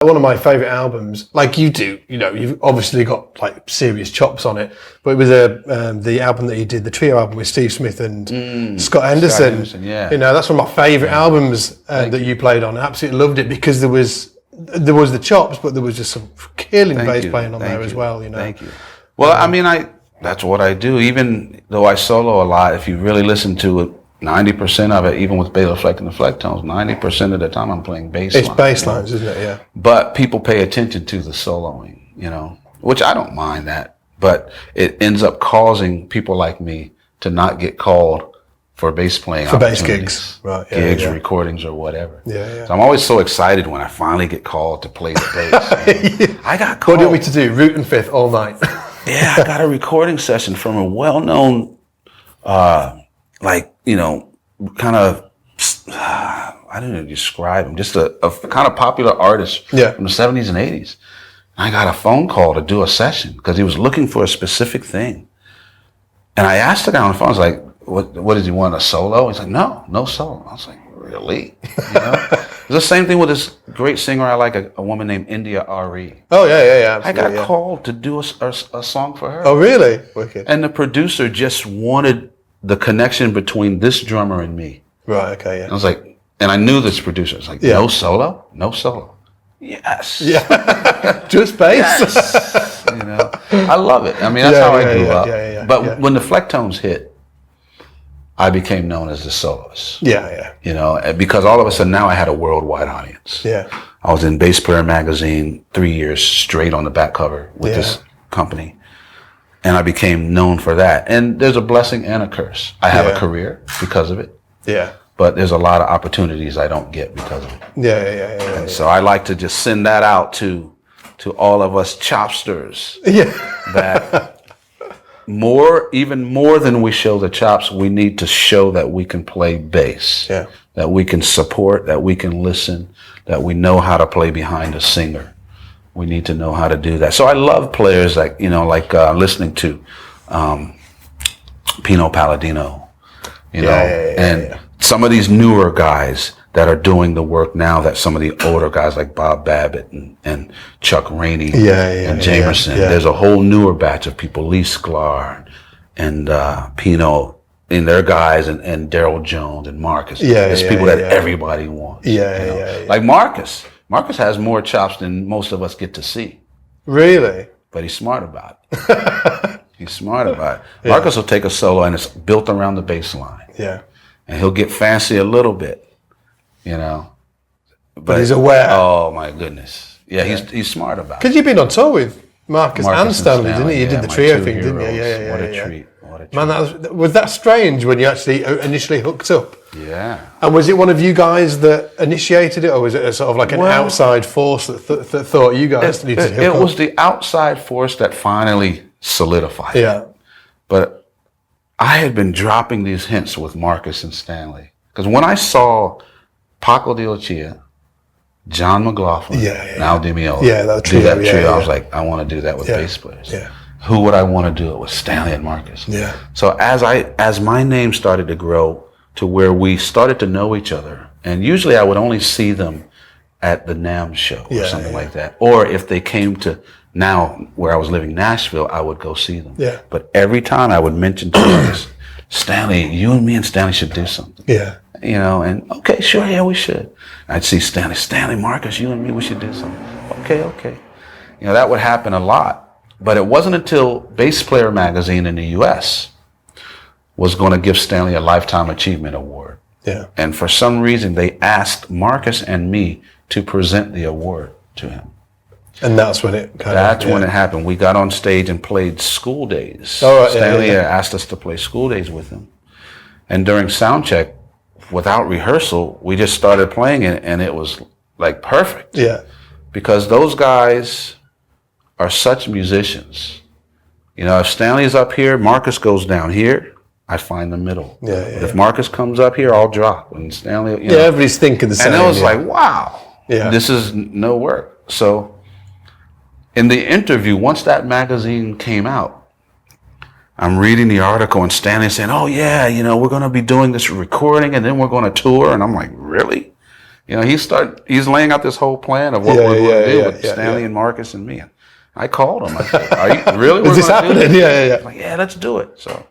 One of my favourite albums, like you do, you've obviously got like serious chops on it, but it was the album that you did, the trio album with Steve Smith and Scott Henderson. Yeah. That's one of my favourite albums that you played on. I absolutely loved it because there was the chops, but there was just some killing bass playing on there as well. Thank you. Well, I mean, that's what I do. Even though I solo a lot, if you really listen to it, 90% of it, even with Baylor Fleck and the Flecktones, 90% of the time I'm playing bass lines. It's bass lines, isn't it? Yeah. But people pay attention to the soloing, which I don't mind that. But it ends up causing people like me to not get called for bass playing for bass gigs, right? Yeah, gigs, recordings, or whatever. Yeah. So I'm always so excited when I finally get called to play the bass. I got called. What do you want me to do? Root and fifth all night. Yeah, I got a recording session from a well-known, kind of, I don't know how to describe him, just a kind of popular artist from the 70s and 80s. I got a phone call to do a session because he was looking for a specific thing. And I asked the guy on the phone, I was like, what does he want, a solo? He's like, no solo. I was like, really? It's the same thing with this great singer I like, a woman named India Ari. Oh, yeah. I got called to do a song for her. Oh, really? Wicked. And the producer just wanted the connection between this drummer and me. Right, okay, yeah. I was like, and I knew this producer. I was like, no solo? No solo. Yes. Yeah. Just bass. Yes. I love it. I mean, that's how I grew up. But when the Flecktones hit, I became known as the soloist. Yeah. Because all of a sudden now I had a worldwide audience. Yeah. I was in Bass Player magazine 3 years straight on the back cover with this company. And I became known for that. And there's a blessing and a curse. I have a career because of it. Yeah. But there's a lot of opportunities I don't get because of it. Yeah. So I like to just send that out to all of us chopsters. Yeah. That even more than we show the chops, we need to show that we can play bass. Yeah. That we can support, that we can listen, that we know how to play behind a singer. We need to know how to do that. So I love players like listening to Pino Palladino, and some of these newer guys that are doing the work now that some of the older guys like Bob Babbitt and Chuck Rainey and Jamerson. There's a whole newer batch of people, Lee Sklar and Pino and their guys and Daryl Jones and Marcus. There's people that everybody wants. Like Marcus. Marcus has more chops than most of us get to see. Really? But he's smart about it. He's smart about it. Marcus will take a solo and it's built around the bass line. Yeah. And he'll get fancy a little bit, But he's aware. Oh my goodness. Yeah, he's smart about it. Because you've been on tour with Marcus and Stanley, didn't you? You did the trio thing, didn't you? Yeah. What a treat. Man, was that strange when you actually initially hooked up? Yeah. And was it one of you guys that initiated it, or was it a sort of like an outside force that thought you guys needed to hook up? It was the outside force that finally solidified it. Yeah. But I had been dropping these hints with Marcus and Stanley. Because when I saw Paco de Lucia, John McLaughlin, Al Di Meola do that trio, I was like, I want to do that with bass players. Yeah. Who would I want to do it with? Stanley and Marcus. Yeah. So as my name started to grow to where we started to know each other, and usually I would only see them at the NAMM show or something like that. Or if they came to now where I was living, Nashville, I would go see them. Yeah. But every time I would mention to Marcus, Stanley, you and me and Stanley should do something. Yeah. And okay, sure, yeah, we should. I'd see Stanley, Marcus, you and me, we should do something. Okay. That would happen a lot. But it wasn't until Bass Player magazine in the U.S. was going to give Stanley a Lifetime Achievement Award. Yeah. And for some reason, they asked Marcus and me to present the award to him. And that's when it when it happened. We got on stage and played School Days. Oh, right, Stanley asked us to play School Days with him. And during sound check, without rehearsal, we just started playing it, and it was like perfect. Yeah. Because those guys are such musicians. If Stanley's up here, Marcus goes down here, I find the middle. But if Marcus comes up here, I'll drop. And Stanley, everybody's thinking the same. And it was like, wow, this is no work. So in the interview, once that magazine came out, I'm reading the article and Stanley's saying, oh yeah, we're going to be doing this recording and then we're going to tour. And I'm like, really? he's laying out this whole plan of what we're going to do with Stanley and Marcus and me. I called him. I said, "Are you really? Is this happening?" Yeah. Like, yeah, let's do it. So